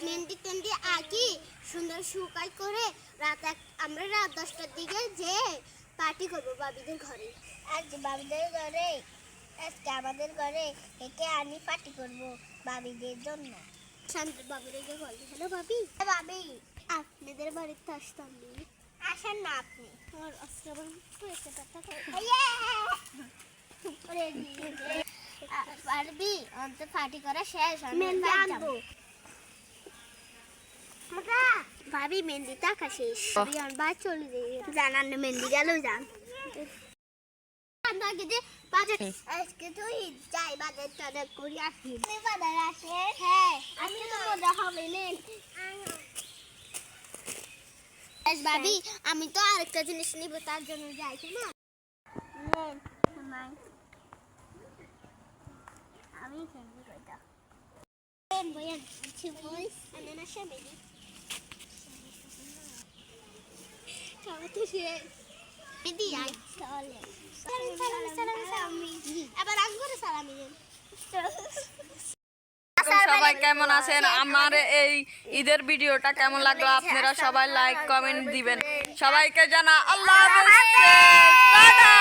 মেহেন্দি টেন্দি আঁকি সুন্দর শুকাই করে আমরা রাত 10টার দিকে যে পার্টি করবো বাবিদের ঘরে। আজ বাবিদের ঘরে আজকে আমাদের ঘরে একে আনি পার্টি করবো বাবিদের জন্য। শান্ত বাবিদেরকে বলি, হ্যালো বাবি। বাবি আপনাদের বাড়িতে আসতাম নি, আসেন না আপনি। আমার অস্ত্রবণ হয়েছে পারবি অন্ত পার্টি করা শেষ আনবো। ভাবি মেহেন্দি টাকা শেষ, বাদ চলে জানান মেহেন্দি গেল যান আজকে তুই যাই বাজার টাজার করি আসি। বাজার আসে? হ্যাঁ আমি তো মজা হবে নেন ভাবি, আমি তো আরেকটা জিনিস নিব তার জন্য যাই না। আমি সবাই কেমন আছেন? আমার এই ঈদের ভিডিওটা কেমন লাগলো আপনারা সবাই লাইক কমেন্ট দিবেন। সবাইকে জানা আল্লাহ হাফেজ।